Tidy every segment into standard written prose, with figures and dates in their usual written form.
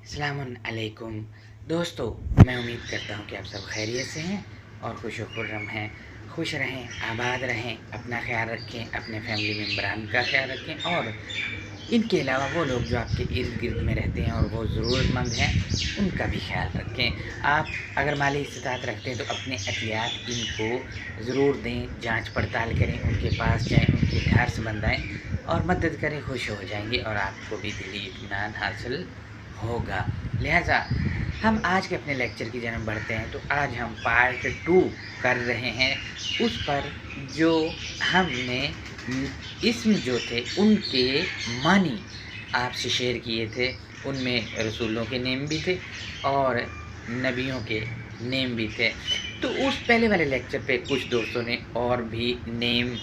अस्सलाम अलैकुम दोस्तों, मैं उम्मीद करता हूँ कि आप सब खैरियत से हैं और खुश व खुर्रम हैं। खुश रहें, आबाद रहें, अपना ख्याल रखें, अपने फैमिली मेम्बरान का ख्याल रखें और इनके अलावा वो लोग जो आपके इर्द गिर्द में रहते हैं और वो ज़रूरतमंद हैं, उनका भी ख्याल रखें। आप अगर माली इस्तात रखते हैं तो अपने एहतियात इनको ज़रूर दें, जांच पड़ताल करें, उनके पास जाएं, उनके घर से बंधाएँ और मदद करें, खुश हो जाएंगे और आपको भी दिली इत्मीनान हासिल होगा। लिहाजा हम आज के अपने लेक्चर की जानब बढ़ते हैं। तो आज हम पार्ट 2 कर रहे हैं उस पर जो हमने इसम जो थे उनके मानी आपसे शेयर किए थे। उनमें रसूलों के नेम भी थे और नबियों के नेम भी थे। तो उस पहले वाले लेक्चर पे कुछ दोस्तों ने और भी नेम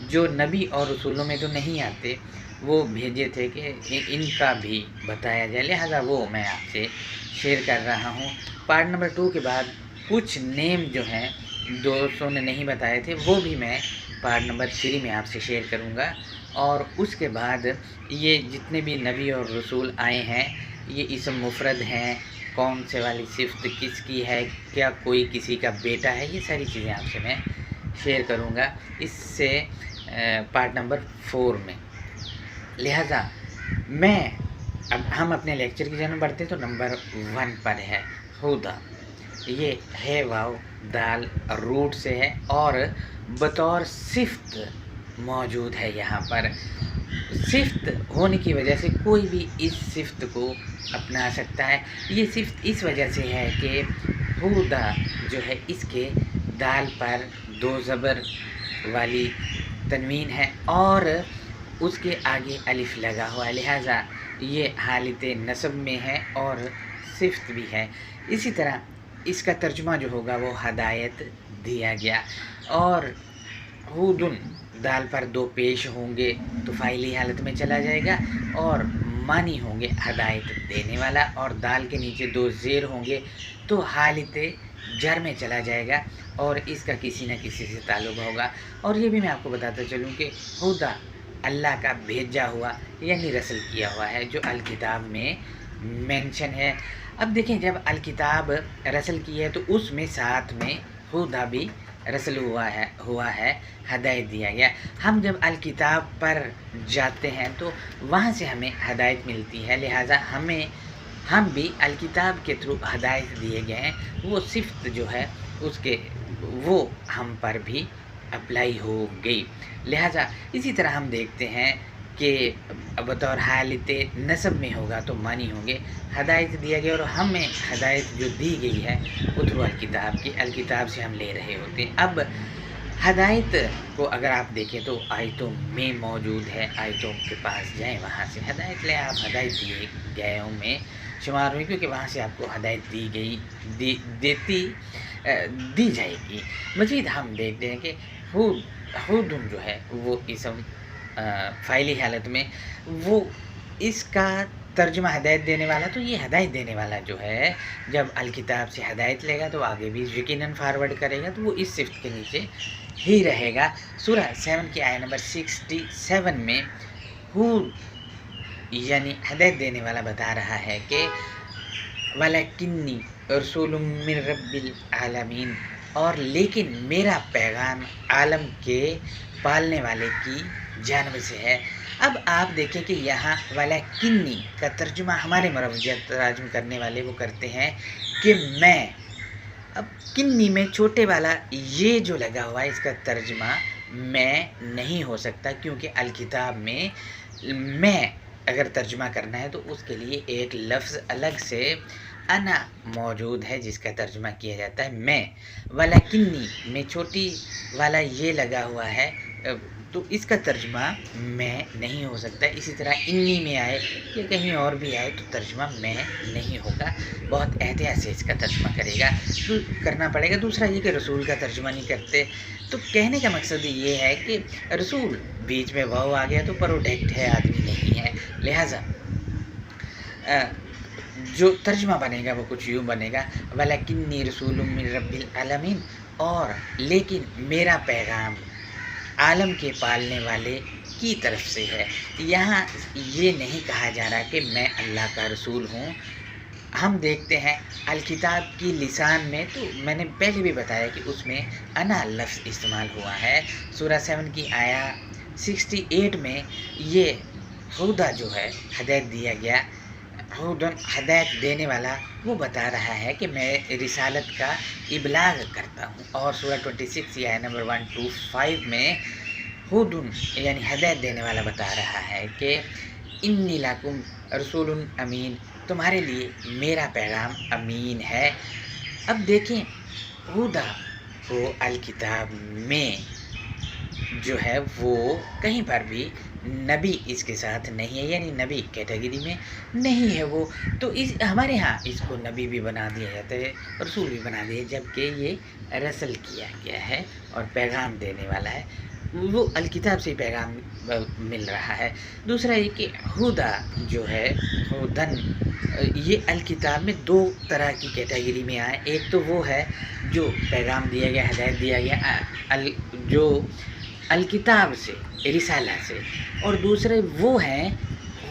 जो नबी और रसूलों में तो नहीं आते वो भेजे थे कि इनका भी बताया जाए, लिहाजा वो मैं आपसे शेयर कर रहा हूँ। पार्ट नंबर 2 के बाद कुछ नेम जो हैं दोस्तों ने नहीं बताए थे वो भी मैं पार्ट नंबर 3 में आपसे शेयर करूँगा। और उसके बाद ये जितने भी नबी और रसूल आए हैं ये इसम मुफरद हैं, कौन से वाली सिफ्त किसकी है, क्या कोई किसी का बेटा है, ये सारी चीज़ें आपसे मैं शेयर करूँगा इससे पार्ट नंबर 4 में। लिहाजा अब हम अपने लेक्चर की जानब बढ़ते तो नंबर 1 पर है हुदा। ये है वाव दाल रूट से है और बतौर सिफ्त मौजूद है। यहाँ पर सिफ्त होने की वजह से कोई भी इस सिफ्त को अपना सकता है। ये सिफ्त इस वजह से है कि हुदा जो है इसके दाल पर 2 ज़बर वाली तनवीन है और उसके आगे अलिफ लगा हुआ है, लिहाजा ये हालत नस्ब में है और सिफ्त भी है। इसी तरह इसका तर्जुमा जो होगा वो हदायत दिया गया। और हुदुन दाल पर 2 पेश होंगे तो फ़ाइली हालत में चला जाएगा और मानी होंगे हदायत देने वाला, और दाल के नीचे 2 ज़ेर होंगे तो हालत जर में चला जाएगा और इसका किसी न किसी से ताल्लुक़ होगा। और ये भी मैं आपको बताता चलूँ कि हुदा अल्लाह का भेजा हुआ यानी रसल किया हुआ है जो अल किताब में मेंशन है। अब देखें, जब अल किताब रसल की है तो उसमें साथ में हुदा भी रसल हुआ है, हदायत दिया गया। हम जब अल किताब पर जाते हैं तो वहाँ से हमें हदायत मिलती है, लिहाजा हम भी अल किताब के थ्रू हदायत दिए गए हैं। वो सिफ्त जो है उसके वो हम पर भी अप्लाई हो गई। लिहाजा इसी तरह हम देखते हैं कि बतौर हालत नस्ब में होगा तो मानी होंगे, हदायत दिया गया और हमें हदायत जो दी गई है वो थ्रू अल किताब से हम ले रहे होते हैं। अब हदायत को अगर आप देखें तो आयतों में मौजूद है, आयतों के पास जाएं, वहाँ से हदायत लें। आप हदायत दिए गए में शुमार हुई क्योंकि वहाँ से आपको हदायत दी जाएगी। मज़ीद हम देखते हैं कि हुदुन जो है वो इसम फ़ाइली हालत में वो इसका तर्जुमा हदायत देने वाला, तो ये हदायत देने वाला जो है जब अल किताब से हदायत लेगा तो आगे भी यकीनन फारवर्ड करेगा तो वो इस सिफ्त के नीचे ही रहेगा। सूरह 7 की आयत नंबर 67 में हुद यानी हदायत देने वाला बता रहा है कि वलकिन्नी रसूलुम मिन रब्बिल आलमीन, और लेकिन मेरा पैगाम आलम के पालने वाले की जानब से है। अब आप देखें कि यहाँ वलकिन्नी का तर्जुमा हमारे मुरव्वि तर्जुमा करने वाले वो करते हैं कि मैं। अब किन्नी में छोटे वाला ये जो लगा हुआ है इसका तर्जुमा मैं नहीं हो सकता, क्योंकि अल किताब में मैं अगर तर्जुमा करना है तो उसके लिए एक लफ्ज़ अलग से अना मौजूद है जिसका तर्जुमा किया जाता है मैं। वलकिन्नी में छोटी वाला ये लगा हुआ है तो इसका तर्जुमा मैं नहीं हो सकता। इसी तरह इन्नी में आए या कहीं और भी आए तो तर्जुमा मैं नहीं होगा, बहुत एहतियात से इसका तर्जुमा करना पड़ेगा। दूसरा ये कि रसूल का तर्जुमा नहीं करते, तो कहने का मकसद ये है कि रसूल बीच में वाव आ गया तो प्रोडक्ट है, आदमी नहीं है, लिहाजा जो तर्जुमा बनेगा वो कुछ यूँ बनेगा वलकिन्नी रसूलुम मिन रब्बिल आलमीन, और लेकिन मेरा पैगाम आलम के पालने वाले की तरफ से है। यहाँ ये नहीं कहा जा रहा कि मैं अल्लाह का रसूल हूँ, ہم دیکھتے ہیں الکتاب کی لسان میں، تو میں نے پہلے بھی بتایا کہ اس میں انا لفظ استعمال ہوا ہے۔ سورہ 7 کی آیا 68 میں یہ ہدا جو ہے ہدایت دیا گیا، ہدایت دینے والا، وہ بتا رہا ہے کہ میں رسالت کا ابلاغ کرتا ہوں۔ اور سورہ 26 آیا نمبر 125 میں ہدن یعنی ہدایت دینے والا بتا رہا ہے کہ انی لکم رسول امین، تمہارے لیے میرا پیغام امین ہے۔ اب دیکھیں ہدا کو الکتاب میں جو ہے وہ کہیں پر بھی نبی اس کے ساتھ نہیں ہے، یعنی نبی کیٹیگری میں نہیں ہے وہ، تو ہمارے ہاں اس کو نبی بھی بنا دیا جاتا ہے، رسول بھی بنا دیا، جبکہ یہ رسل کیا گیا ہے اور پیغام دینے والا ہے، وہ الکتاب سے پیغام مل رہا ہے۔ دوسرا یہ کہ ہدا جو ہے ہدن، یہ الکتاب میں دو طرح کی کیٹیگری میں آئے، ایک تو وہ ہے جو پیغام دیا گیا، ہدایت دیا گیا جو الکتاب سے، رسالہ سے، اور دوسرے وہ ہیں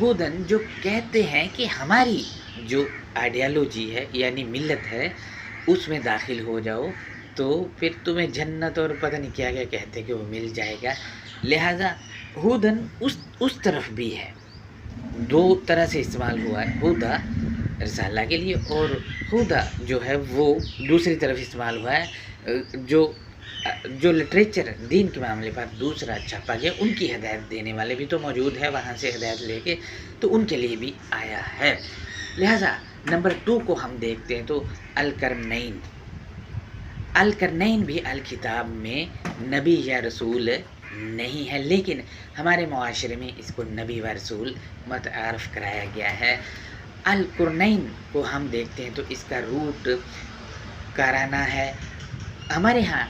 ہدن جو کہتے ہیں کہ ہماری جو آئیڈیالوجی ہے یعنی ملت ہے اس میں داخل ہو جاؤ تو پھر تمہیں جنت اور پتہ نہیں کیا کیا کہتے کہ وہ مل جائے گا۔ لہٰذا ہدن اس طرف بھی ہے، دو طرح سے استعمال ہوا ہے، ہدا رسالہ کے لیے اور ہدا جو ہے وہ دوسری طرف استعمال ہوا ہے، جو لٹریچر دین کے معاملے پر دوسرا چھپا گیا، ان کی ہدایت دینے والے بھی تو موجود ہے وہاں سے ہدایت لے کے، تو ان کے لیے بھی آیا ہے۔ لہٰذا نمبر 2 کو ہم دیکھتے ہیں تو القرنین، القرنین بھی الکتاب میں نبی یا رسول نہیں ہے، لیکن ہمارے معاشرے میں اس کو نبی و رسول متعارف کرایا گیا ہے۔ القرنین کو ہم دیکھتے ہیں تو اس کا روٹ کارانہ ہے، ہمارے ہاں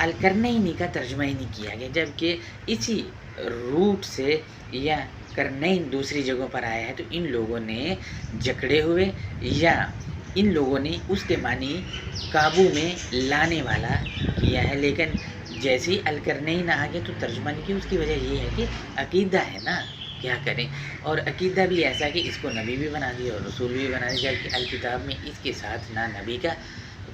القرنینی کا ترجمہ ہی نہیں کیا گیا، جبکہ اسی روٹ سے یا قرنین دوسری جگہوں پر آیا ہے، تو ان لوگوں نے جکڑے ہوئے یا ان لوگوں نے اس کے معنی قابو میں لانے والا کیا ہے، لیکن جیسے ہی القرنین آ گیا تو ترجمہ نہیں کیا۔ اس کی وجہ یہ ہے کہ عقیدہ ہے نا، کیا کریں، اور عقیدہ بھی ایسا کہ اس کو نبی بھی بنا دیا اور رسول بھی بنا دیا، جبکہ الکتاب میں اس کے ساتھ نہ نبی کا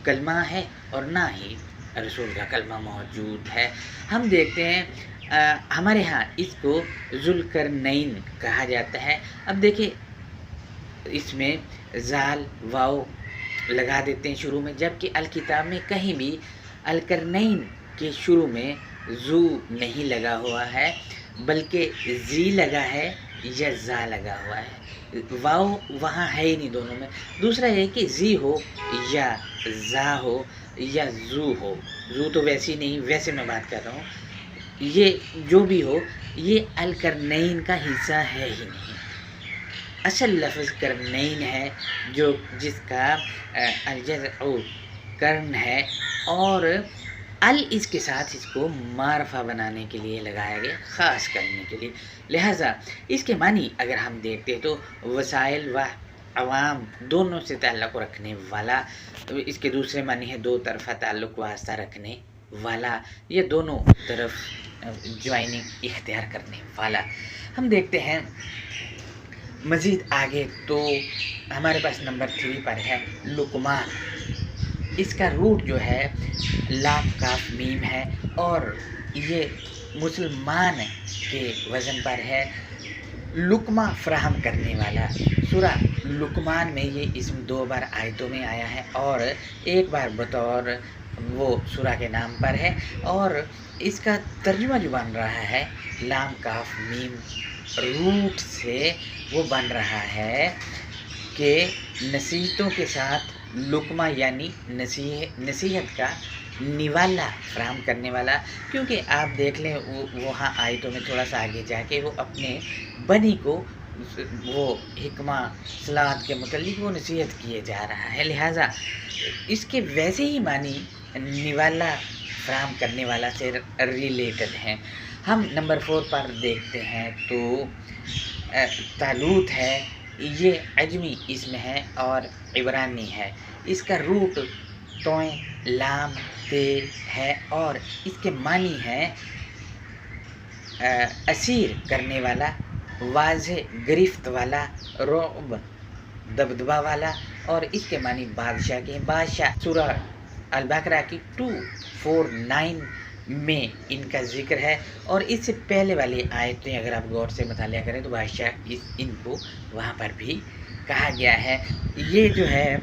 کلمہ ہے اور نہ ہی رسول کا کلمہ موجود ہے۔ ہم دیکھتے ہیں ہمارے ہاں اس کو ذوالقرنین کہا جاتا ہے۔ اب دیکھیں اس میں زال واو لگا دیتے ہیں شروع میں، جبکہ الکتاب میں کہیں بھی القرنین کے شروع میں زو نہیں لگا ہوا ہے، بلکہ زی لگا ہے یا زا لگا ہوا ہے، واو وہاں ہے ہی نہیں دونوں میں۔ دوسرا یہ کہ زی ہو یا زا ہو یا زو ہو، زو تو ویسی نہیں، ویسے میں بات کر رہا ہوں، یہ جو بھی ہو یہ القرنین کا حصہ ہے ہی نہیں۔ اصل لفظ قرنین ہے جو جس کا الجزع قرن ہے، اور اس کے ساتھ اس کو معرفہ بنانے کے لیے لگایا گیا، خاص کرنے کے لیے۔ لہٰذا اس کے معنی اگر ہم دیکھتے تو وسائل و عوام دونوں سے تعلق رکھنے والا، اس کے دوسرے معنی ہے دو طرفہ تعلق واسطہ رکھنے والا، یہ دونوں طرف جوائننگ اختیار کرنے والا۔ ہم دیکھتے ہیں مزید آگے تو ہمارے پاس نمبر 3 پر ہے لقمان، اس کا روٹ جو ہے لام کاف میم ہے اور یہ مسلمان کے وزن پر ہے، لقمہ فراہم کرنے والا۔ سورہ لقمان میں یہ اسم 2 بار آیتوں میں آیا ہے اور ایک بار بطور وہ سورہ کے نام پر ہے، اور اس کا ترجمہ جو بن رہا ہے لام کاف میم روٹ سے وہ بن رہا ہے کہ نصیحتوں کے ساتھ لقمہ یعنی نصیحت کا نوالا فراہم کرنے والا، کیونکہ آپ دیکھ لیں وہاں آیتوں میں تھوڑا سا آگے جا کے وہ اپنے بنی کو وہ حکمہ صلاحت کے متعلق وہ نصیحت کیے جا رہا ہے، لہٰذا اس کے ویسے ہی معنی نوالا فراہم کرنے والا سے ریلیٹڈ ہیں۔ ہم نمبر 4 پر دیکھتے ہیں تو طالوت ہے، یہ عجمی اسم ہے اور عبرانی ہے، اس کا روٹ توئیں لام تے ہے اور اس کے معنی ہے اسیر کرنے والا، واضح گرفت والا، رعب दबदबा वाला, और इसके मानी बादशाह के बादशाह। सूरह अल-बकरा की 249 में इनका जिक्र है, और इससे पहले वाली आयतें अगर आप गौर से मतालिया करें तो बादशाह इनको वहाँ पर भी कहा गया है। ये जो है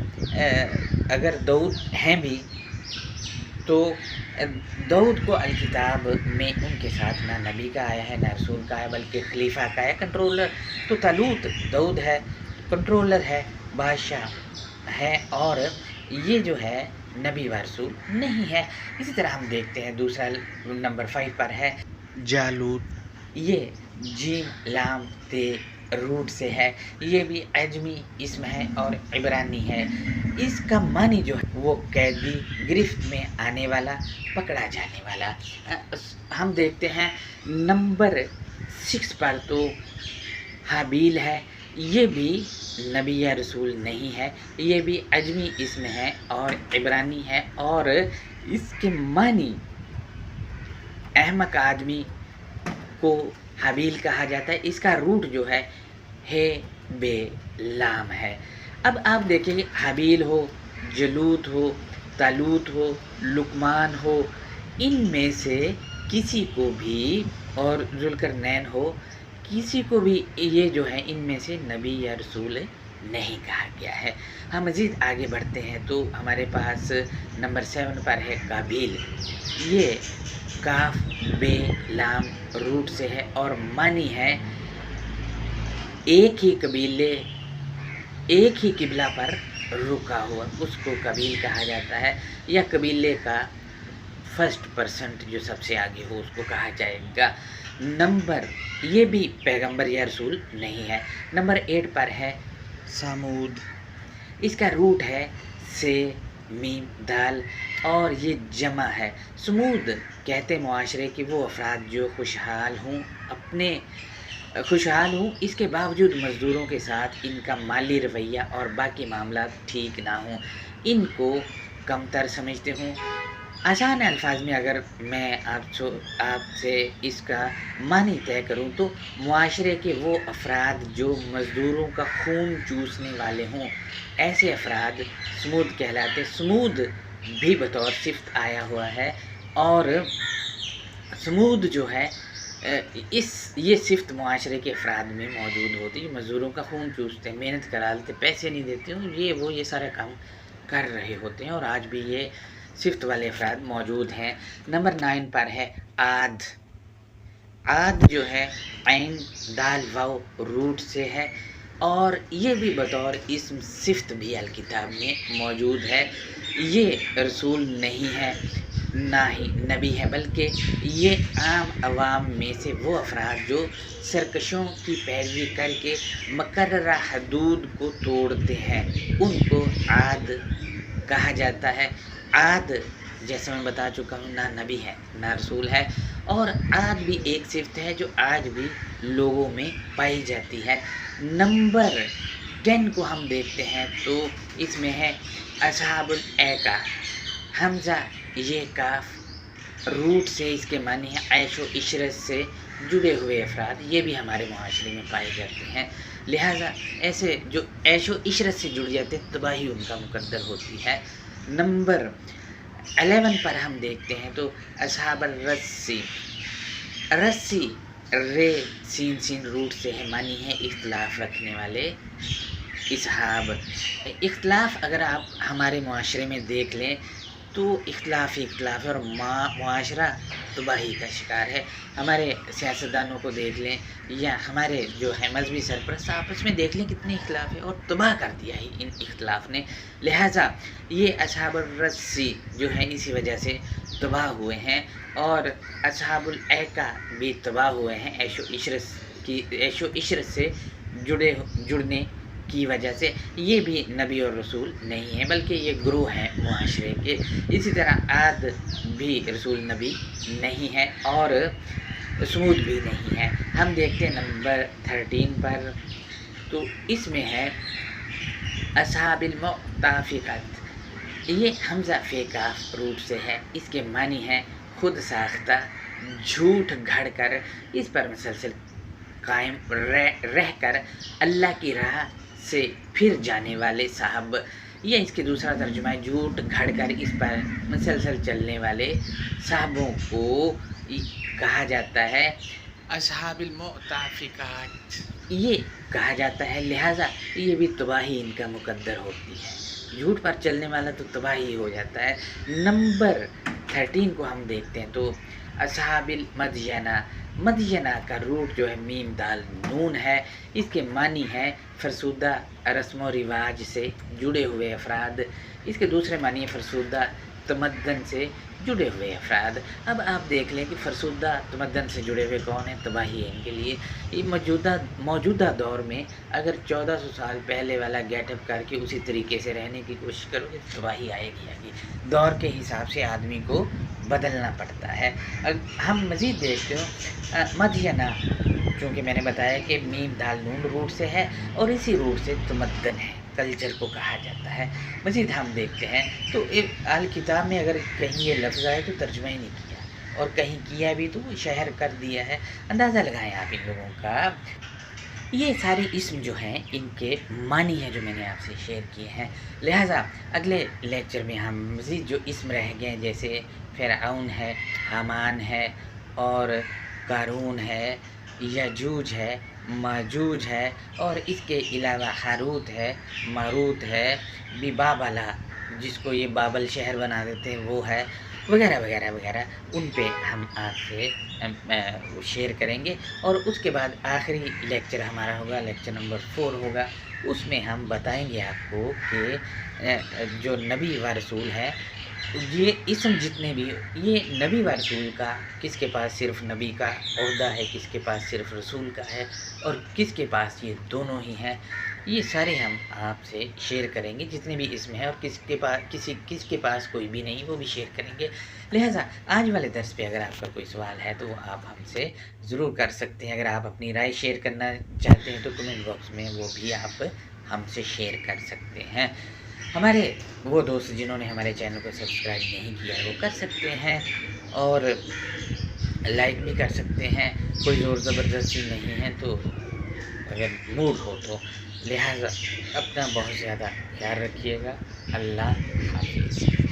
अगर दाऊद हैं भी तो दाऊद को अलकिताब में उनके साथ ना नबी का आया है ना रसूल का आया, बल्कि खलीफा का है, कंट्रोलर। तो तालूत दाऊद है, कंट्रोलर है, बादशाह है, और ये जो है नबी व रसूल नहीं है। इसी तरह हम देखते हैं दूसरा नंबर 5 पर है जालूत। ये जीम लाम ते रूट से है, ये भी अजमी इसम है और इब्रानी है। इसका मानी जो है वो कैदी, गिरफ्त में आने वाला, पकड़ा जाने वाला। हम देखते हैं नंबर 6 पर तो हाबील है, ये भी नबी या रसूल नहीं है, ये भी अजमी इसम है और इब्रानी है, और इसके मानी अहमक आदमी को हाबील कहा जाता है। इसका रूट जो है बेलाम है। अब आप देखिए, हाबील हो, जलूत हो, तालूत हो, लुकमान हो, इनमें से किसी को भी, और जुल्करनैन हो, किसी को भी ये जो है इनमें से नबी या रसूल नहीं कहा गया है। हम मज़ीद आगे बढ़ते हैं तो हमारे पास नंबर 7 पर है काबिल। ये काफ बे लाम रूट से है और मानी है एक ही कबीले, एक ही किबला पर रुका हुआ, उसको कबील कहा जाता है, या कबीले का फर्स्ट परसेंट जो सबसे आगे हो उसको कहा जाएगा। नंबर, ये भी पैगंबर या रसूल नहीं है। नंबर 8 पर है सामूद। इसका रूट है से मीम दाल, और ये जमा है। समूद कहते मुआशरे कि वो अफराद जो खुशहाल हूँ, इसके बावजूद मज़दूरों के साथ इनका माली रवैया और बाकी मामला ठीक ना हों, इनको कमतर समझते हूँ। आसान अल्फाज में अगर मैं आपसे इसका मानी तय करूँ तो मुआशरे के वो अफराद जो मज़दूरों का खून चूसने वाले हों, ऐसे अफराद समूद कहलाते। समूद भी बतौर सिफ्त आया हुआ है, और समूद जो है ये सिफ्त मुआशरे के अफराद में मौजूद होती है। मज़दूरों का खून चूसते, मेहनत करा लेते, पैसे नहीं देते, ये सारा काम कर रहे होते हैं, और आज भी ये सिफ्त वाले अफराद मौजूद हैं। नंबर 9 पर है आद। आद जो है ऐन दाल वाव रूट से है, और ये भी बतौर इस्म सिफ्त भी अल किताब में मौजूद है। ये रसूल नहीं है, ना ही नबी है, बल्कि ये आम अवाम में से वो अफराद जो सरकशों की पैरवी करके मुकर्ररा हदूद को तोड़ते हैं, उनको आद कहा जाता है। आद जैसे मैं बता चुका हूँ, ना नबी है ना रसूल है, और आद भी एक सिफ्त है जो आज भी लोगों में पाई जाती है। नंबर 10 को हम देखते हैं तो इसमें है असहाबुल ऐका। हमज़ा ये काफ रूट से इसके मानी है ऐशो इशरत से जुड़े हुए अफराद, ये भी हमारे मुआशरे में पाए जाते हैं। लिहाजा ऐसे जो ऐशो इशरत से जुड़ जाते हैं, तबाही उनका मुकद्दर होती है। नंबर 11 पर हम देखते हैं तो असहाब रस्सी। रस्सी रे सीन रूट से है, मानी है इख्तलाफ रखने वाले इसहाब। इख्तलाफ अगर आप हमारे मुआशरे में देख लें तो इख्तलाफ ही इख्तलाफ है, और मुआशरा तबाही का शिकार है। हमारे सियासतदानों को देख लें, या हमारे जो है मजहबी सरपरस्त, आपस में देख लें कितने इख्तलाफ है, और तबाह कर दिया है इन इख्तलाफ ने। लिहाजा ये असहाबुर रस्सी जो है इसी वजह से तबाह हुए हैं, और असहाबुल ऐका भी तबाह हुए हैं ऐशो इशरत से जुड़ने की वजह से। ये भी नबी और रसूल नहीं है, बल्कि ये ग्रोह हैं मुआशरे के। इसी तरह आद भी रसूल नबी नहीं है, और समूद भी नहीं है। हम देखते हैं नंबर 13 पर, तो इसमें है असहाबिल मुताफिकत। ये हमज़ा फ़ेकाफ रूट से है, इसके मानी है खुद साख्ता, झूठ घड़ कर इस पर मुसलसल कायम रह कर अल्लाह की राह से फिर जाने वाले साहब, या इसके दूसरा तर्जुमा है झूठ घड़कर इस पर मुसलसल चलने वाले साहबों को कहा जाता है असहाबिल मुताफिकात। ये कहा जाता है, लिहाजा ये भी तबाही इनका मुकद्दर होती है। झूठ पर चलने वाला तो तबाही हो जाता है। नंबर 13 को हम देखते हैं तो असहाबिल मदयना, मदयना का रूट जो है मीम दाल नून है। इसके मानी है फरसुदा रस्म व रिवाज से जुड़े हुए अफराद। इसके दूसरे मानी है फरसुदा तमद्दन से जुड़े हुए अफराद। अब आप देख लें कि फरसुदा तमद्दन से जुड़े हुए कौन हैं, तबाही है इनके लिए। ये मौजूदा दौर में अगर 1400 साल पहले वाला गेटअप करके उसी तरीके से रहने की कोशिश करोगे तो तबाही आएगी। दौर के हिसाब से आदमी को बदलना पड़ता है। अब हम मज़ीद देखते हो मदयना, चूँकि मैंने बताया कि मीम दाल नून रूट से है और इसी रूट से तमद्दन है, कल्चर को कहा जाता है। मज़ीद हम देखते हैं तो एक अल किताब में अगर कहीं ये लफ्ज़ आए तो तर्जुमा ही नहीं किया, और कहीं किया भी तो वो शहर कर दिया है। अंदाज़ा लगाएं आप इन लोगों का। ये सारे इसम जो हैं इनके मानी हैं जो मैंने आपसे शेयर किए हैं। लिहाजा अगले लेक्चर में हम मज़ीद जो इसम रह गए जैसे फ़िरऔन है, हामान है और कारून है, यजूज है, माजूज है और इसके अलावा हारूत है, मारूत है, बिबाबला जिसको ये बाबल शहर बना देते हैं वो है, वगैरह वगैरह वगैरह, उन पे हम आपसे शेयर करेंगे। और उसके बाद आखिरी लेक्चर हमारा होगा, लेक्चर नंबर 4 होगा। उसमें हम बताएंगे आपको कि जो नबी व रसूल है, ये इसम जितने भी, ये नबी व रसूल का किसके पास सिर्फ नबी का ओहदा है, किसके पास सिर्फ रसूल का है और किसके पास ये दोनों ही हैं, ये सारे हम आपसे शेयर करेंगे जितने भी इसमें हैं। और किसके पास कोई भी नहीं वो भी शेयर करेंगे। लिहाजा आज वाले दर्स पे अगर आपका कोई सवाल है तो वो आप हमसे ज़रूर कर सकते हैं। अगर आप अपनी राय शेयर करना चाहते हैं तो कमेंट बॉक्स में वो भी आप हमसे शेयर कर सकते हैं। हमारे वो दोस्त जिन्होंने हमारे चैनल को सब्सक्राइब नहीं किया है वो कर सकते हैं और लाइक भी कर सकते हैं। कोई ज़ोर ज़बरदस्ती नहीं है तो अगर मूड हो तो। लिहाजा अपना बहुत ज़्यादा ख्याल रखिएगा। अल्लाह हाफिज़।